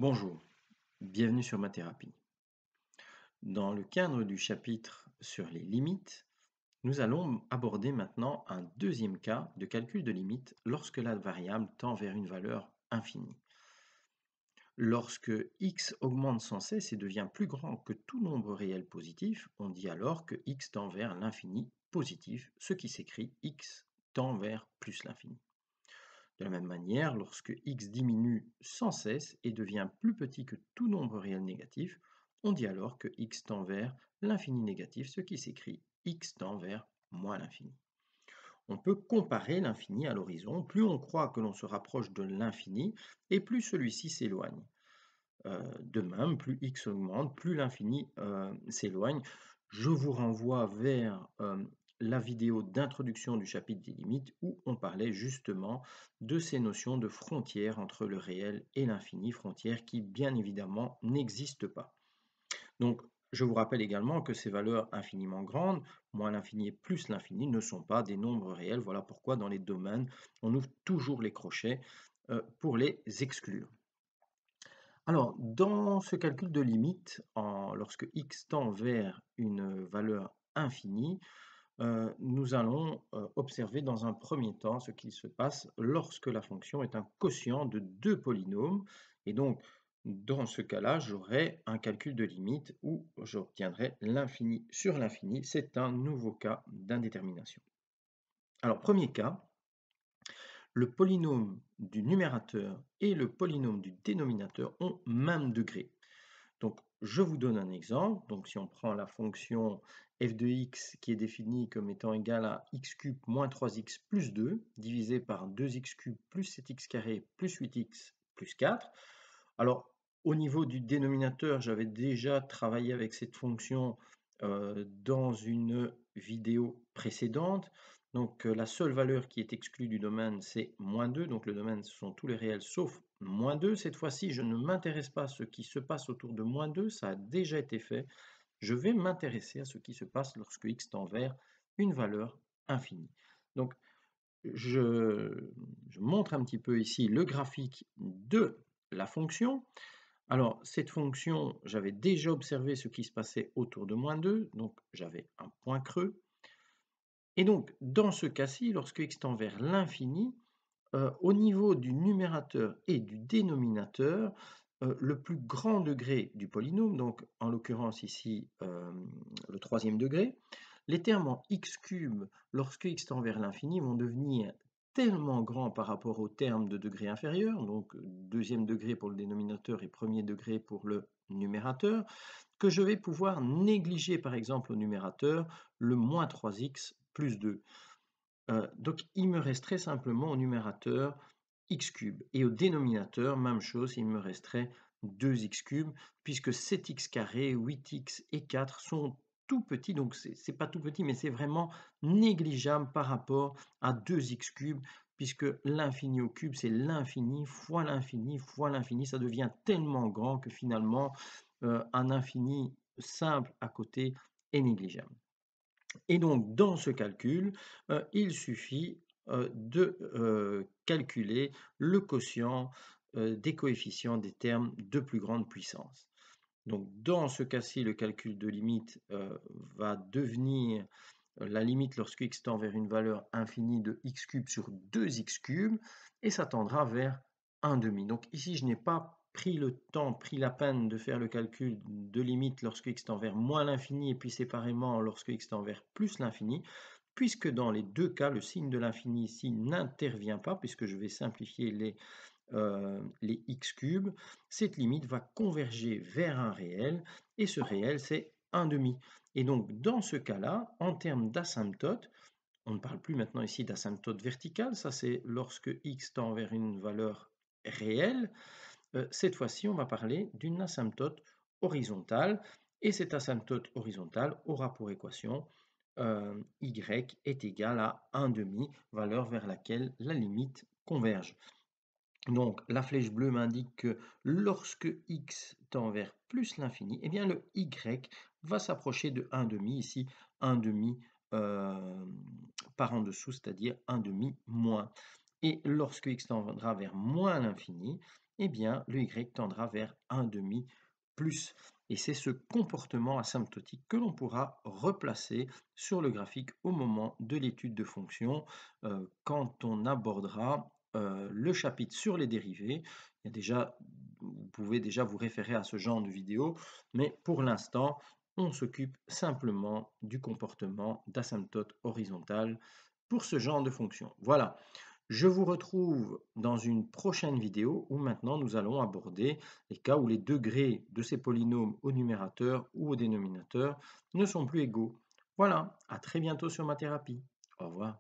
Bonjour, bienvenue sur ma thérapie. Dans le cadre du chapitre sur les limites, nous allons aborder maintenant un deuxième cas de calcul de limite lorsque la variable tend vers une valeur infinie. Lorsque x augmente sans cesse et devient plus grand que tout nombre réel positif, on dit alors que x tend vers l'infini positif, ce qui s'écrit x tend vers plus l'infini. De la même manière, lorsque x diminue sans cesse et devient plus petit que tout nombre réel négatif, on dit alors que x tend vers l'infini négatif, ce qui s'écrit x tend vers moins l'infini. On peut comparer l'infini à l'horizon. Plus on croit que l'on se rapproche de l'infini, et plus celui-ci s'éloigne. De même, plus x augmente, plus l'infini s'éloigne. Je vous renvoie vers la vidéo d'introduction du chapitre des limites où on parlait justement de ces notions de frontières entre le réel et l'infini, frontières qui bien évidemment n'existent pas. Donc, je vous rappelle également que ces valeurs infiniment grandes, moins l'infini et plus l'infini, ne sont pas des nombres réels. Voilà pourquoi dans les domaines, on ouvre toujours les crochets pour les exclure. Alors, dans ce calcul de limite, lorsque x tend vers une valeur infinie, nous allons observer dans un premier temps ce qui se passe lorsque la fonction est un quotient de deux polynômes. Et donc, dans ce cas-là, j'aurai un calcul de limite où j'obtiendrai l'infini sur l'infini. C'est un nouveau cas d'indétermination. Alors, premier cas, le polynôme du numérateur et le polynôme du dénominateur ont même degré. Donc, je vous donne un exemple. Donc, si on prend la fonction f de x qui est définie comme étant égale à x cube moins 3x plus 2, divisé par 2x cube plus 7x carré plus 8x plus 4. Alors, au niveau du dénominateur, j'avais déjà travaillé avec cette fonction dans une vidéo précédente. Donc, la seule valeur qui est exclue du domaine, c'est moins 2. Donc, le domaine, ce sont tous les réels sauf moins 2. Cette fois-ci, je ne m'intéresse pas à ce qui se passe autour de moins 2. Ça a déjà été fait. Je vais m'intéresser à ce qui se passe lorsque x tend vers une valeur infinie. Donc, je montre un petit peu ici le graphique de la fonction. Alors, cette fonction, j'avais déjà observé ce qui se passait autour de moins 2. Donc, j'avais un point creux. Et donc, dans ce cas-ci, lorsque x tend vers l'infini, au niveau du numérateur et du dénominateur, le plus grand degré du polynôme, donc en l'occurrence ici le troisième degré, les termes en x cube, lorsque x tend vers l'infini, vont devenir tellement grands par rapport aux termes de degré inférieur, donc deuxième degré pour le dénominateur et premier degré pour le numérateur, que je vais pouvoir négliger par exemple au numérateur le moins 3x plus 2. Donc il me resterait simplement au numérateur x cube et au dénominateur, même chose, il me resterait 2x cube puisque 7x carré, 8x et 4 sont tout petits, donc c'est pas tout petit, mais c'est vraiment négligeable par rapport à 2x cube puisque l'infini au cube, c'est l'infini fois l'infini, ça devient tellement grand que finalement, un infini simple à côté est négligeable. Et donc, dans ce calcul, il suffit de calculer le quotient des coefficients des termes de plus grande puissance. Donc, dans ce cas-ci, le calcul de limite va devenir la limite lorsque x tend vers une valeur infinie de x cube sur 2x cube, et ça tendra vers 1 demi. Donc ici, je n'ai pas pris le temps, pris la peine de faire le calcul de limite lorsque x tend vers moins l'infini et puis séparément lorsque x tend vers plus l'infini, puisque dans les deux cas, le signe de l'infini ici n'intervient pas, puisque je vais simplifier les x cubes, cette limite va converger vers un réel, et ce réel, c'est 1 demi. Et donc, dans ce cas-là, en termes d'asymptote, on ne parle plus maintenant ici d'asymptote verticale, ça c'est lorsque x tend vers une valeur réelle. Cette fois-ci, on va parler d'une asymptote horizontale, et cette asymptote horizontale aura pour équation y est égal à 1 demi, valeur vers laquelle la limite converge. Donc, la flèche bleue m'indique que lorsque x tend vers plus l'infini, eh bien le y va s'approcher de 1 demi, ici 1 demi par en dessous, c'est-à-dire 1 demi moins. Et lorsque x tendra vers moins l'infini, eh bien, le y tendra vers un demi plus. Et c'est ce comportement asymptotique que l'on pourra replacer sur le graphique au moment de l'étude de fonctions, quand on abordera le chapitre sur les dérivés. Il y a déjà, vous pouvez déjà vous référer à ce genre de vidéo, mais pour l'instant, on s'occupe simplement du comportement d'asymptote horizontale pour ce genre de fonction. Voilà. Je vous retrouve dans une prochaine vidéo où maintenant nous allons aborder les cas où les degrés de ces polynômes au numérateur ou au dénominateur ne sont plus égaux. Voilà, à très bientôt sur ma thérapie. Au revoir.